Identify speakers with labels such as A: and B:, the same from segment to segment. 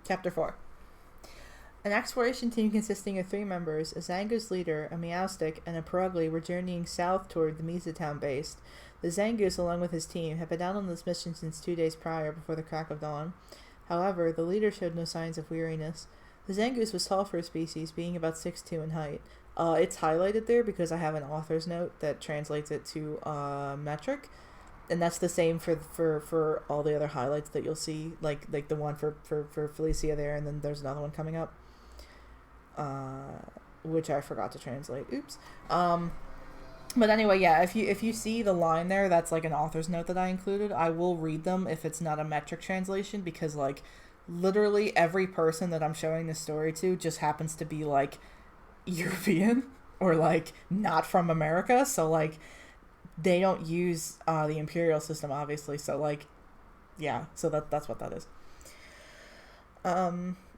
A: Chapter 4. An exploration team consisting of 3 members, a Zangoose leader, a Meowstic, and a Perugly were journeying south toward the Mesatown base. The Zangoose, along with his team, had been out on this mission since 2 days prior before the crack of dawn. However, the leader showed no signs of weariness. The Zangoose was tall for a species, being about 6'2" in height. It's highlighted there because I have an author's note that translates it to metric. And that's the same for all the other highlights that you'll see, like the one for Felicia there, and then there's another one coming up, which I forgot to translate. Oops. But anyway, yeah, if you see the line there, that's like an author's note that I included. I will read them if it's not a metric translation, because like literally every person that I'm showing this story to just happens to be like European or like not from America, so like they don't use the imperial system, obviously, so like yeah, so that's what that is.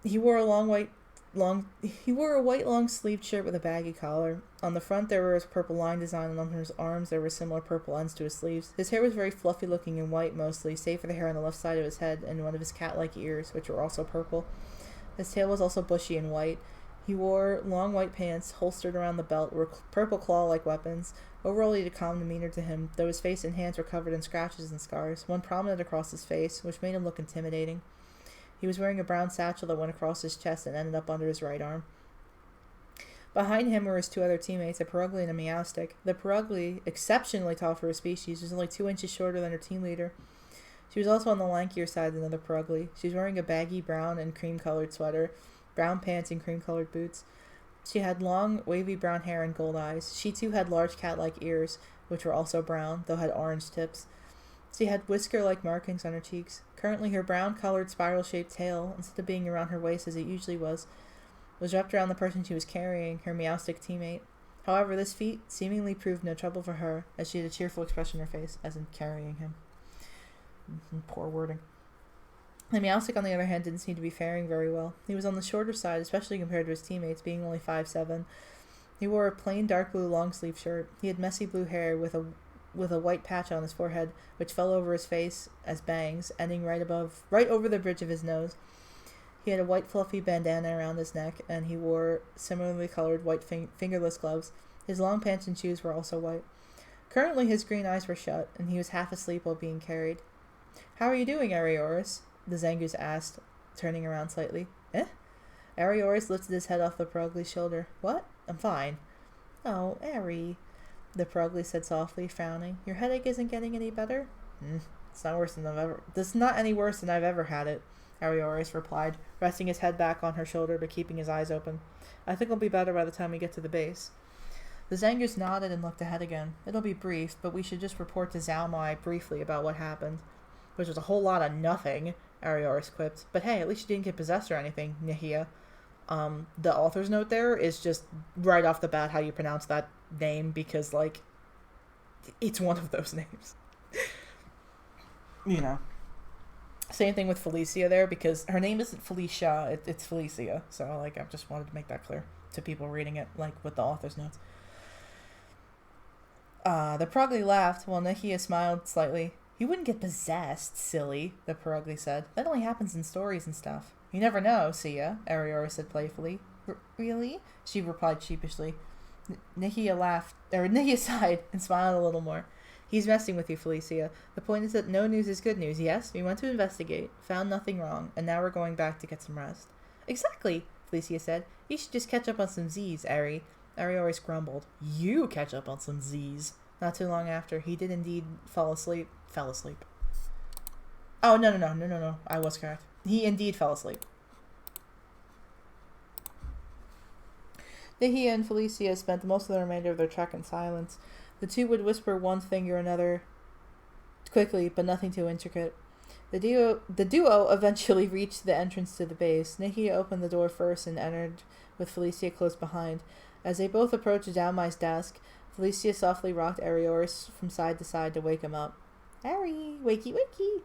A: He wore a white long sleeved shirt with a baggy collar. On the front there was a purple line design, and on his arms there were similar purple ends to his sleeves. His hair was very fluffy looking and white mostly, save for the hair on the left side of his head and one of his cat-like ears, which were also purple. His tail was also bushy and white. He wore long white pants, holstered around the belt were purple claw-like weapons. Overall, he had a calm demeanor to him, though his face and hands were covered in scratches and scars, one prominent across his face, which made him look intimidating. He was wearing a brown satchel that went across his chest and ended up under his right arm. Behind him were his 2 other teammates, a Perugly and a Meowstic. The Perugly, exceptionally tall for her species, was only 2 inches shorter than her team leader. She was also on the lankier side than the other Perugly. She was wearing a baggy brown and cream-colored sweater, brown pants, and cream-colored boots. She had long, wavy brown hair and gold eyes. She too had large cat-like ears, which were also brown, though had orange tips. She had whisker-like markings on her cheeks. Currently, her brown-colored, spiral-shaped tail, instead of being around her waist as it usually was wrapped around the person she was carrying, her Meowstic teammate. However, this feat seemingly proved no trouble for her, as she had a cheerful expression in her face, as in carrying him. Poor wording. The Meowstic, on the other hand, didn't seem to be faring very well. He was on the shorter side, especially compared to his teammates, being only 5'7". He wore a plain dark blue long-sleeve shirt. He had messy blue hair with a white patch on his forehead, which fell over his face as bangs, ending right over the bridge of his nose. He had a white fluffy bandana around his neck, and he wore similarly colored white fingerless gloves. His long pants and shoes were also white. Currently, his green eyes were shut, and he was half asleep while being carried. "How are you doing, Arioris?" the Zangoose asked, turning around slightly. "Eh?" Arioris lifted his head off the Perugly's shoulder. "What? I'm fine." "Oh, Ari," the Perugly said softly, frowning. "Your headache isn't getting any better?" It's not worse than This is not any worse than I've ever had it," Arioris replied, resting his head back on her shoulder but keeping his eyes open. "I think I'll be better by the time we get to the base." The Zangoose nodded and looked ahead again. "It'll be brief, but we should just report to Zalmai briefly about what happened." "Which was a whole lot of nothing," Arioris quipped. "But hey, at least you didn't get possessed or anything, Nihia." The author's note there is just right off the bat how you pronounce that name, because, like, it's one of those names. You know. Same thing with Felicia there, because her name isn't Felicia, it's Felicia. So, like, I just wanted to make that clear to people reading it, like, with the author's notes. The Perugly laughed, while Nihia smiled slightly. "You wouldn't get possessed, silly," the Perugly said. "That only happens in stories and stuff." "You never know, Sia," Ariora said playfully. "Really?" she replied sheepishly. Nihia sighed and smiled a little more. "He's messing with you, Felicia. The point is that no news is good news, yes? We went to investigate, found nothing wrong, and now we're going back to get some rest." "Exactly," Felicia said. "You should just catch up on some Z's, Ari." Arioris grumbled. "You catch up on some Z's." Not too long after, he did indeed fell asleep. Oh, no. I was correct. He indeed fell asleep. Nihia and Felicia spent most of the remainder of their trek in silence. The two would whisper one thing or another quickly, but nothing too intricate. The duo eventually reached the entrance to the base. Nihia opened the door first and entered, with Felicia close behind. As they both approached Zalmai's desk, Felicia softly rocked Arioris from side to side to wake him up. "Ari, wakey wakey."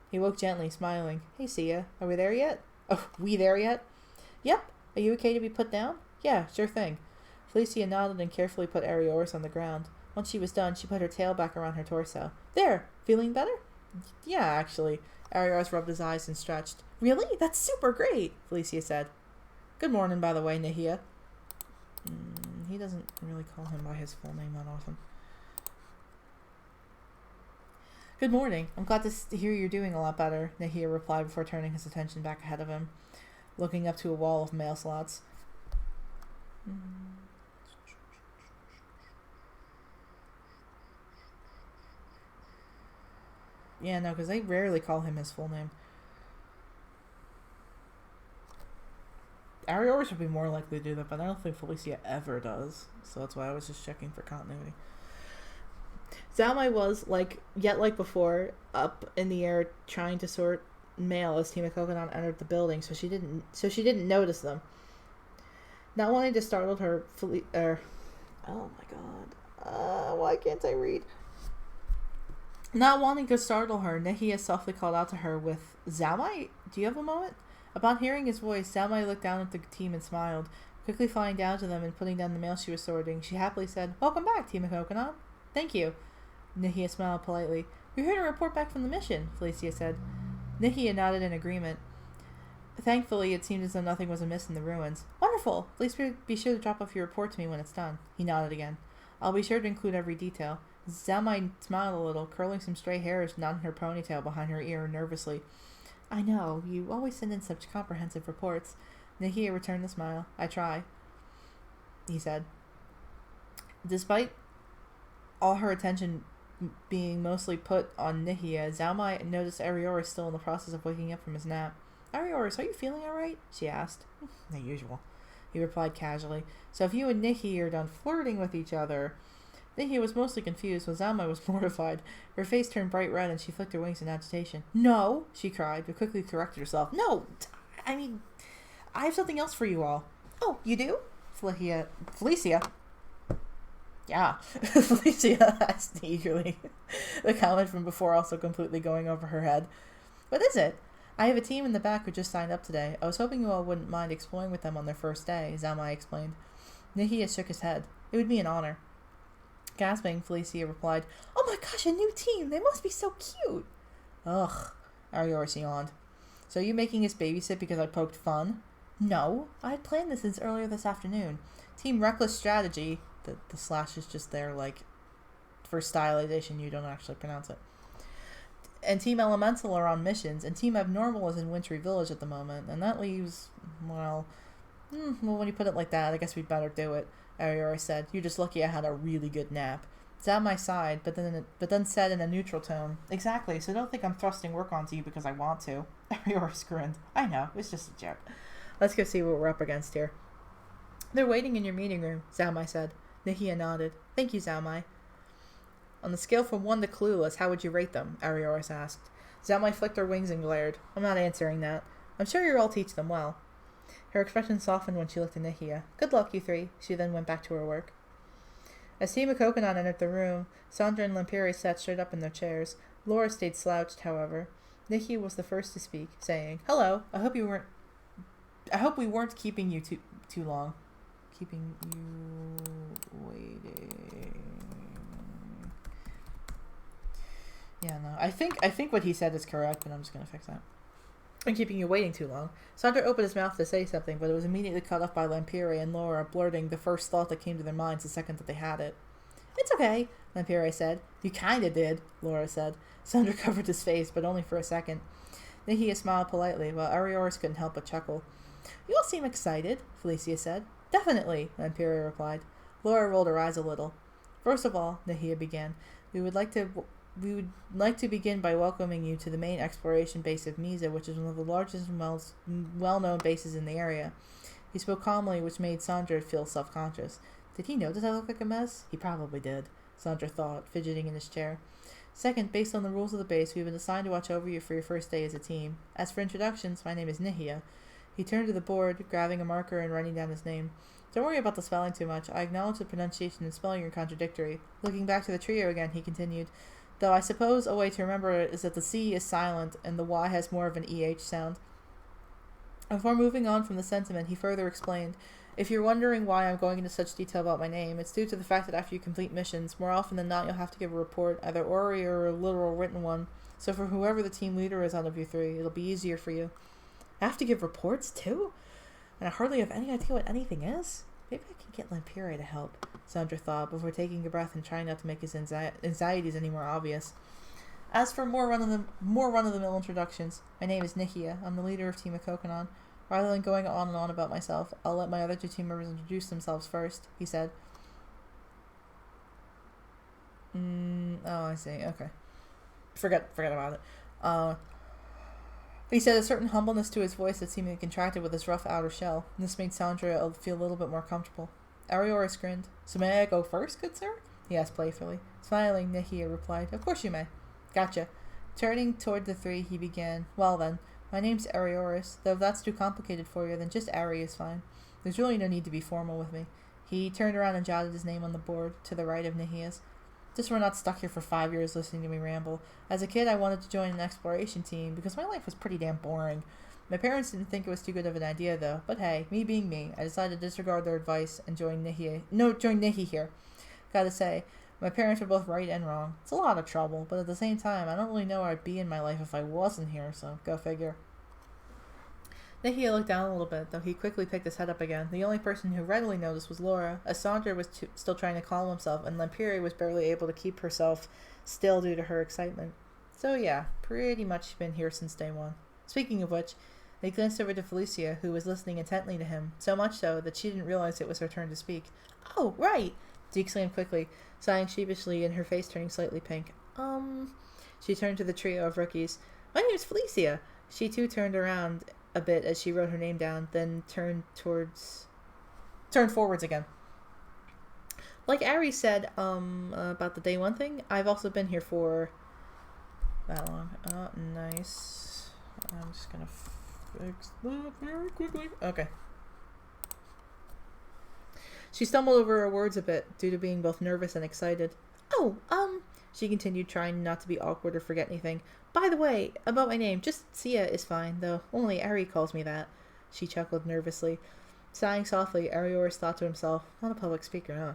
A: He woke gently, smiling. "Hey, Sia, are we there yet?" "Oh, we there yet?" "Yep. Are you okay to be put down?" "Yeah, sure thing." Felicia nodded and carefully put Arioris on the ground. Once she was done, she put her tail back around her torso. "There! Feeling better?" Yeah, actually. Arios rubbed his eyes and stretched. Really? That's super great, Felicia said. Good morning, by the way, Nahia. He doesn't really call him by his full name that often. Good morning. I'm glad to hear you're doing a lot better, Nahia replied before turning his attention back ahead of him, looking up to a wall of mail slots. Yeah, no, because they rarely call him his full name. Ariores would be more likely to do that, but I don't think Felicia ever does. So that's why I was just checking for continuity. Zalmai was, like before, up in the air trying to sort mail as Tima Coconut entered the building, so she didn't notice them. Not wanting to startle her, oh my god. Why can't I read? Not wanting to startle her, Nahia softly called out to her with, Zalmai, do you have a moment? Upon hearing his voice, Zalmai looked down at the team and smiled. Quickly flying down to them and putting down the mail she was sorting, she happily said, Welcome back, Tima Coconut. Thank you. Nahia smiled politely. We're here to report back from the mission, Felicia said. Nahia nodded in agreement. Thankfully, it seemed as though nothing was amiss in the ruins. Wonderful! Please be sure to drop off your report to me when it's done. He nodded again. I'll be sure to include every detail. Zalmai smiled a little, curling some stray hairs not in her ponytail behind her ear nervously. I know, you always send in such comprehensive reports. Nahia returned the smile. I try, he said. Despite all her attention being mostly put on Nahia, Zalmai noticed Arioris still in the process of waking up from his nap. Arioris, are you feeling alright? She asked. The usual, he replied casually. So if you and Nahia are done flirting with each other... Nahia was mostly confused, while Zalmai was mortified. Her face turned bright red, and she flicked her wings in agitation. No, she cried, but quickly corrected herself. No, I mean, I have something else for you all. Oh, you do? Felicia. Yeah, Felicia asked eagerly, the comment from before also completely going over her head. What is it? I have a team in the back who just signed up today. I was hoping you all wouldn't mind exploring with them on their first day, Zalmai explained. Nahia shook his head. It would be an honor. Gasping, Felicia replied, Oh my gosh, a new team! They must be so cute! Ugh, Arioris yawned. So you making us babysit because I poked fun? No, I had planned this since earlier this afternoon. Team Reckless Strategy, the slash is just there, like, for stylization, you don't actually pronounce it. And Team Elemental are on missions, and Team Abnormal is in Wintry Village at the moment, and that leaves, well, when you put it like that, I guess we'd better do it. Ariora said, You're just lucky I had a really good nap. Zalmai sighed, but then said in a neutral tone, Exactly, so don't think I'm thrusting work onto you because I want to. Ariora grinned. I know, it's just a joke. Let's go see what we're up against here. They're waiting in your meeting room, Zalmai said. Nahia nodded. Thank you, Zalmai. On the scale from 1 to clueless, how would you rate them? Arioris asked. Zalmai flicked her wings and glared. I'm not answering that. I'm sure you'll all teach them well. Her expression softened when she looked at Nahia. Good luck, you three. She then went back to her work. As Tima Coconut entered the room, Sandra and Lampiri sat straight up in their chairs. Laura stayed slouched, however. Nahia was the first to speak, saying, Hello, I hope we weren't keeping you too long. Keeping you waiting. Yeah, no. I think what he said is correct, but I'm just gonna fix that. I'm keeping you waiting too long. Sandra opened his mouth to say something, but it was immediately cut off by Lampiri and Laura blurting the first thought that came to their minds the second that they had it. It's okay, Lampiri said. You kinda did, Laura said. Sandra covered his face, but only for a second. Nahia smiled politely, while Arioris couldn't help but chuckle. You all seem excited, Felicia said. Definitely, Lampiri replied. Laura rolled her eyes a little. First of all, Nahia began, we would like to begin by welcoming you to the main exploration base of Misa, which is one of the largest and well-known bases in the area. He spoke calmly, which made Sandra feel self-conscious. Did he notice I look like a mess? He probably did, Sandra thought, fidgeting in his chair. Second, based on the rules of the base, we have been assigned to watch over you for your first day as a team. As for introductions, my name is Nahia. He turned to the board, grabbing a marker and writing down his name. Don't worry about the spelling too much. I acknowledge the pronunciation and spelling are contradictory. Looking back to the trio again, he continued, Though I suppose a way to remember it is that the C is silent and the Y has more of an EH sound. Before moving on from the sentiment, he further explained, If you're wondering why I'm going into such detail about my name, it's due to the fact that after you complete missions, more often than not you'll have to give a report, either orally or a literal written one. So for whoever the team leader is out of you three, it'll be easier for you. I have to give reports too? And I hardly have any idea what anything is? Maybe I can get Lampire to help, Sandra thought, before taking a breath and trying not to make his anxieties any more obvious. As for more run-of-the-mill introductions, my name is Nikia. I'm the leader of Team Kokonon. Rather than going on and on about myself, I'll let my other two team members introduce themselves first, he said. Oh, I see. Okay. Forget about it. He said a certain humbleness to his voice that seemed contracted with his rough outer shell. And this made Sandra feel a little bit more comfortable. Arioris grinned. So may I go first, good sir? He asked playfully. Smiling, Nikia replied, Of course you may. Gotcha. Turning toward the three, he began, Well then, my name's Arioris, though if that's too complicated for you, then just Ari is fine. There's really no need to be formal with me. He turned around and jotted his name on the board, to the right of Nihia's. Just so we're not stuck here for 5 years listening to me ramble. As a kid, I wanted to join an exploration team, because my life was pretty damn boring. My parents didn't think it was too good of an idea, though. But hey, me being me, I decided to disregard their advice and join Nihi here. Gotta say, my parents were both right and wrong. It's a lot of trouble, but at the same time, I don't really know where I'd be in my life if I wasn't here, so go figure. Nihia looked down a little bit, though he quickly picked his head up again. The only person who readily noticed was Laura, as Sandra was still trying to calm himself, and Lampire was barely able to keep herself still due to her excitement. So yeah, pretty much been here since day one. Speaking of which, they glanced over to Felicia, who was listening intently to him, so much so that she didn't realize it was her turn to speak. Oh, right! She exclaimed quickly, sighing sheepishly and her face turning slightly pink. She turned to the trio of rookies. My name's Felicia. She too turned around a bit as she wrote her name down, then turned forwards again. Like Ari said, about the day one thing, I've also been here for that long. Nice. I'm just gonna fix that very quickly. Okay. She stumbled over her words a bit, due to being both nervous and excited. She continued, trying not to be awkward or forget anything. By the way, about my name, just Sia is fine, though only Ari calls me that. She chuckled nervously. Sighing softly, Arioris thought to himself, not a public speaker, huh?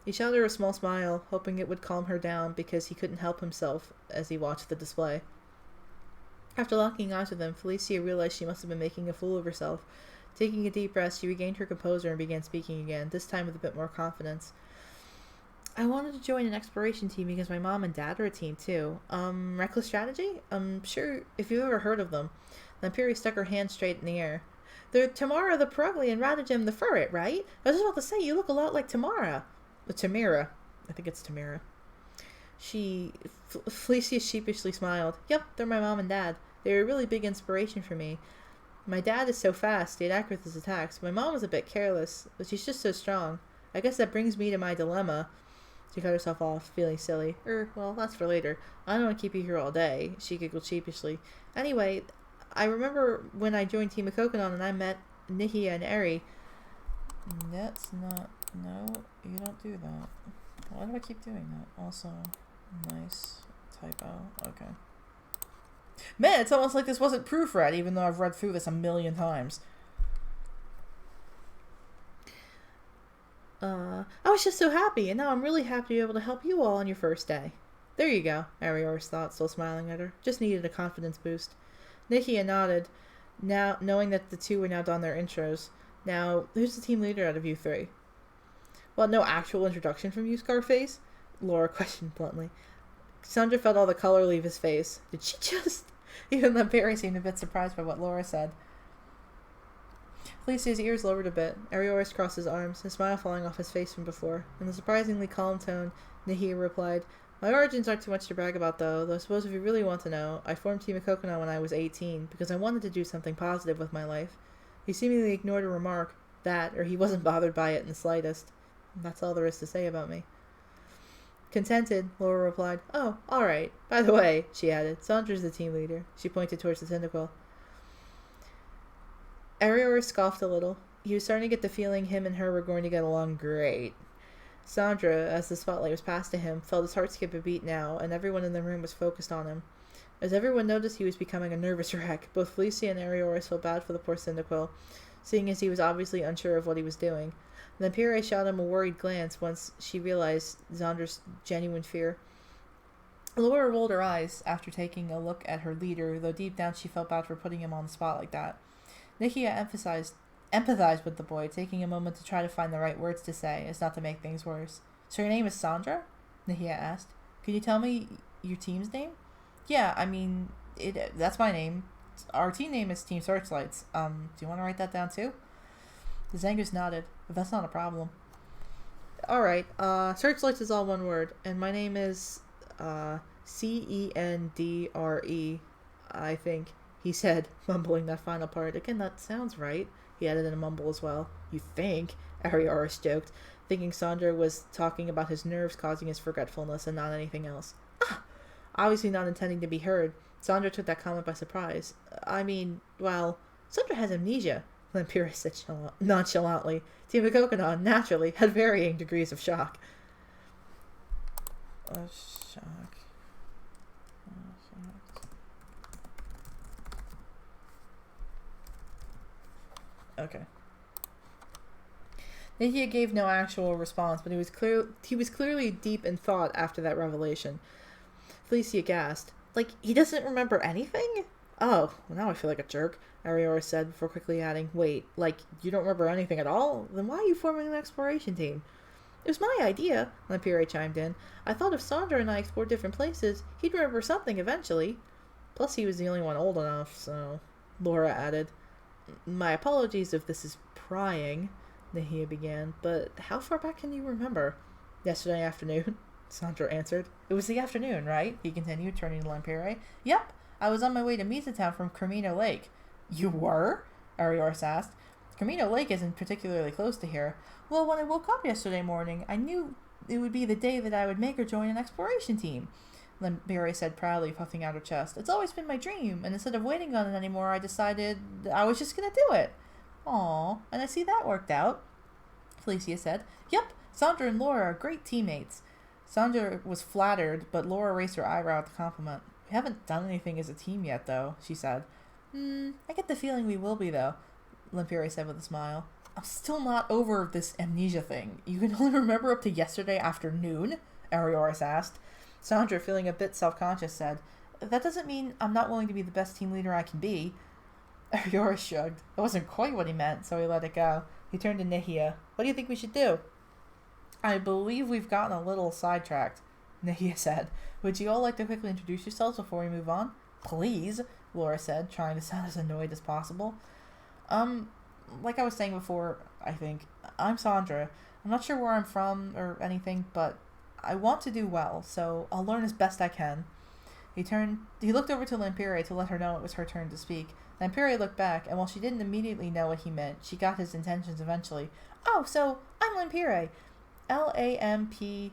A: He shot her a small smile, hoping it would calm her down because he couldn't help himself as he watched the display. After locking eyes with him, Felicia realized she must have been making a fool of herself. Taking a deep breath, she regained her composure and began speaking again, this time with a bit more confidence. I wanted to join an exploration team because my mom and dad are a team too. Reckless Strategy? I'm sure if you've ever heard of them. Lampire stuck her hand straight in the air. They're Tamara the Perugly and Radagem the Furret, right? I was just about to say, you look a lot like Tamara. Tamira. I think it's Tamira. Felicia sheepishly smiled. Yep, they're my mom and dad. They're a really big inspiration for me. My dad is so fast, yet accurate with his attacks. My mom was a bit careless, but she's just so strong. I guess that brings me to my dilemma. She cut herself off, feeling silly. Well, that's for later. I don't want to keep you here all day. She giggled sheepishly. Anyway, I remember when I joined Team Kokonon and I met Nihia and Eri. That's not... No, you don't do that. Why do I keep doing that? Also, nice typo. Okay. Man, it's almost like this wasn't proofread, even though I've read through this a million times. I was just so happy, and now I'm really happy to be able to help you all on your first day. There you go, Arioris thought, still smiling at her. Just needed a confidence boost. Nikia nodded, now knowing that the two were now done their intros. Now, who's the team leader out of you three? Well, no actual introduction from you, Scarface? Laura questioned bluntly. Sandra felt all the color leave his face. Did she just... Even Lampire seemed a bit surprised by what Laura said. Felicia's ears lowered a bit. Arioris crossed his arms, his smile falling off his face from before. In a surprisingly calm tone, Nihia replied, My origins aren't too much to brag about, though I suppose if you really want to know, I formed Team Kokonon when I was 18, because I wanted to do something positive with my life. He seemingly ignored a remark, or he wasn't bothered by it in the slightest. That's all there is to say about me. Contented, Laura replied, Oh, alright. By the way, she added, Sandra's the team leader. She pointed towards the tentacle. Arioris scoffed a little. He was starting to get the feeling him and her were going to get along great. Sandra, as the spotlight was passed to him, felt his heart skip a beat now, and everyone in the room was focused on him. As everyone noticed he was becoming a nervous wreck, both Felicia and Arioris felt bad for the poor Cyndaquil, seeing as he was obviously unsure of what he was doing. Lampire shot him a worried glance once she realized Zandra's genuine fear. Laura rolled her eyes after taking a look at her leader, though deep down she felt bad for putting him on the spot like that. Nikia empathized with the boy, taking a moment to try to find the right words to say, as not to make things worse. So your name is Sandra? Nikia asked. Could you tell me your team's name? Yeah, I mean, that's my name. Our team name is Team Searchlights. Do you want to write that down too? The Zangus nodded. But that's not a problem. Alright, Searchlights is all one word, and my name is, Cendre, I think, he said, mumbling that final part. Again, that sounds right. He added in a mumble as well. You think? Arioris joked, thinking Sandra was talking about his nerves causing his forgetfulness and not anything else. Ah! Obviously not intending to be heard, Sandra took that comment by surprise. I mean, well, Sandra has amnesia, Lampiris said nonchalantly. Team Coconut, naturally, had varying degrees of shock. Shock. Okay. Nikia gave no actual response, but he was clearly deep in thought after that revelation. Felicia gasped. Like, he doesn't remember anything? Oh, well, now I feel like a jerk, Ariora said before quickly adding, wait, like, you don't remember anything at all? Then why are you forming an exploration team? It was my idea, Lampire chimed in. I thought if Sandra and I explored different places, he'd remember something eventually. Plus, he was the only one old enough, so... Laura added. My apologies if this is prying, Nahia began, but how far back can you remember? Yesterday afternoon, Sandra answered. It was the afternoon, right? He continued, turning to Lampire. Yep, I was on my way to Misatown from Cremino Lake. You were? Arioris asked. Cremino Lake isn't particularly close to here. Well, when I woke up yesterday morning, I knew it would be the day that I would make her join an exploration team, Lampire said proudly, puffing out her chest. It's always been my dream, and instead of waiting on it anymore, I decided I was just going to do it. Aw, and I see that worked out, Felicia said. Yep, Sandra and Laura are great teammates. Sandra was flattered, but Laura raised her eyebrow at the compliment. We haven't done anything as a team yet, though, she said. I get the feeling we will be, though, Lampire said with a smile. I'm still not over this amnesia thing. You can only remember up to yesterday afternoon? Arioris asked. Sandra, feeling a bit self-conscious, said, That doesn't mean I'm not willing to be the best team leader I can be. Arioris shrugged. That wasn't quite what he meant, so he let it go. He turned to Nahia. What do you think we should do? I believe we've gotten a little sidetracked, Nahia said. Would you all like to quickly introduce yourselves before we move on? Please, Laura said, trying to sound as annoyed as possible. Like I was saying before, I think, I'm Sandra. I'm not sure where I'm from or anything, but I want to do well, so I'll learn as best I can. He looked over to Lampire to let her know it was her turn to speak. Lampire looked back, and while she didn't immediately know what he meant, she got his intentions eventually. Oh, so I'm Lampire. Lampere,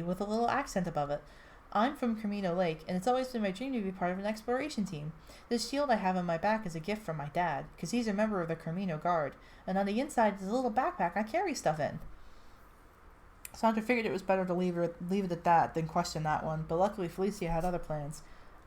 A: with a little accent above it. I'm from Cremino Lake, and it's always been my dream to be part of an exploration team. This shield I have on my back is a gift from my dad, because he's a member of the Cremino Guard, and on the inside is a little backpack I carry stuff in. Sandra figured it was better to leave it at that than question that one, but luckily Felicia had other plans.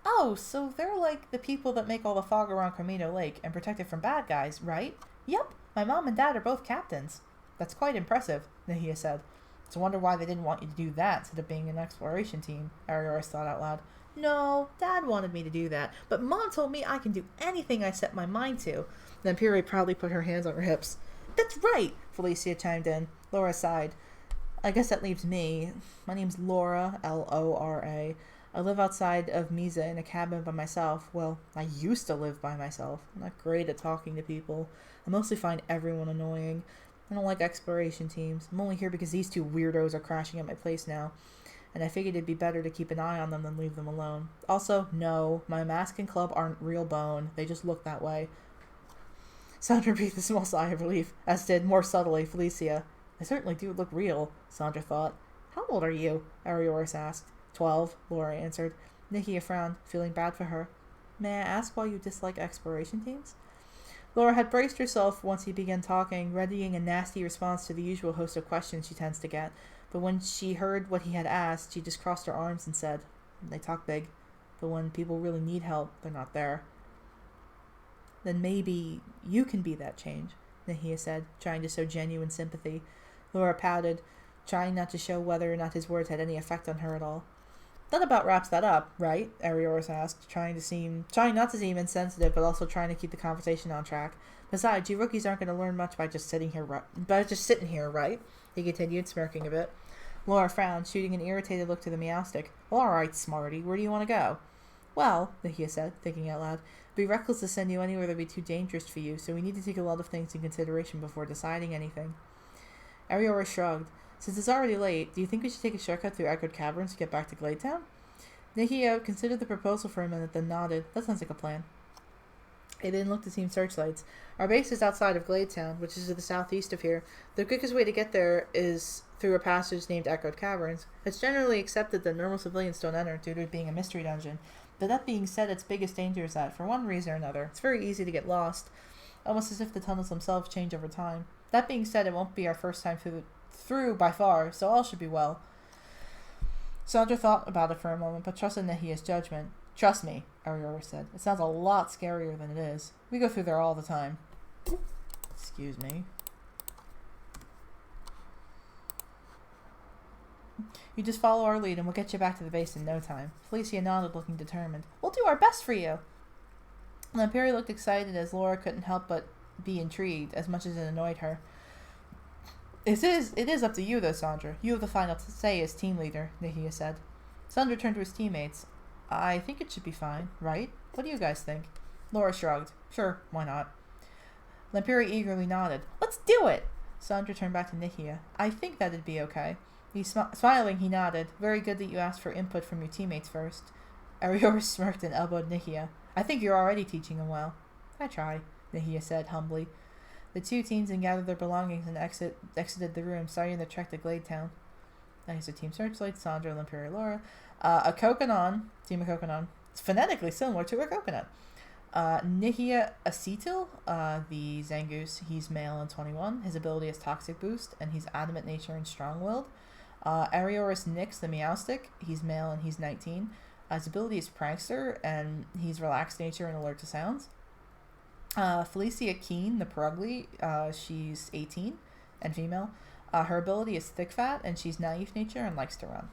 A: Oh, so they're like the people that make all the fog around Cremino Lake and protect it from bad guys, right? Yep, my mom and dad are both captains. That's quite impressive, Nahia said. It's a wonder why they didn't want you to do that instead of being an exploration team, Arioris thought out loud. No, Dad wanted me to do that, but Mom told me I can do anything I set my mind to. Then Piri proudly put her hands on her hips. That's right, Felicia chimed in. Laura sighed. I guess that leaves me. My name's Laura, Lora. I live outside of Misa in a cabin by myself. Well, I used to live by myself. I'm not great at talking to people. I mostly find everyone annoying. I don't like exploration teams. I'm only here because these two weirdos are crashing at my place now, and I figured it'd be better to keep an eye on them than leave them alone. Also, no, my mask and club aren't real bone. They just look that way. Sandra breathed a small sigh of relief, as did, more subtly, Felicia. They certainly do look real, Sandra thought. How old are you? Arioris asked. 12, Laura answered. Nikia frowned, feeling bad for her. May I ask why you dislike exploration teams? Laura had braced herself once he began talking, readying a nasty response to the usual host of questions she tends to get, but when she heard what he had asked, she just crossed her arms and said, They talk big, but when people really need help, they're not there. Then maybe you can be that change, Nahia said, trying to show genuine sympathy. Laura pouted, trying not to show whether or not his words had any effect on her at all. That about wraps that up, right? Arioris asked, trying not to seem insensitive, but also trying to keep the conversation on track. Besides, you rookies aren't going to learn much by just sitting here, right? He continued, smirking a bit. Laura frowned, shooting an irritated look to the Meowstick. Well, all right, smarty, where do you want to go? Well, Nikia said, thinking out loud, it'd be reckless to send you anywhere that'd be too dangerous for you, so we need to take a lot of things in consideration before deciding anything. Arioris shrugged. Since it's already late, do you think we should take a shortcut through Echoed Caverns to get back to Gladetown? Nikia considered the proposal for a minute, then nodded. That sounds like a plan. They then looked at Team Searchlights. Our base is outside of Gladetown, which is to the southeast of here. The quickest way to get there is through a passage named Echoed Caverns. It's generally accepted that normal civilians don't enter due to it being a mystery dungeon. But that being said, its biggest danger is that, for one reason or another, it's very easy to get lost, almost as if the tunnels themselves change over time. That being said, it won't be our first time through by far, so all should be well. Sandra thought about it for a moment, but trusted Nehia's judgment. Trust me, Arioris said. It sounds a lot scarier than it is. We go through there all the time. Excuse me. You just follow our lead and we'll get you back to the base in no time. Felicia nodded, looking determined. We'll do our best for you. Lamperi looked excited as Laura couldn't help but be intrigued, as much as it annoyed her. It is up to you, though, Sandra. You have the final say as team leader, Nihia said. Sandra turned to his teammates. I think it should be fine, right? What do you guys think? Laura shrugged. Sure, why not? Lamperi eagerly nodded. Let's do it! Sandra turned back to Nihia. I think that'd be okay. Smiling, he nodded. Very good that you asked for input from your teammates first. Arioris smirked and elbowed Nihia. I think you're already teaching him well. I try, Nihia said humbly. The two teams then gathered their belongings and exited the room, starting their trek to Gladetown. Thanks to Team Searchlight, Sandra, Lamperi, Laura. A Kokonon, Team of Kokonon. It's phonetically similar to a coconut. Nihia Acetyl, the Zangoose. He's male and 21. His ability is Toxic Boost, and he's Adamant Nature and Strong-Willed. Arioris Nyx, the Meowstick. He's male and he's 19. His ability is Prankster, and he's Relaxed Nature and Alert to Sounds. Felicia Keen, the Perugly. She's 18 and female. Her ability is Thick Fat, and she's Naive Nature and likes to run.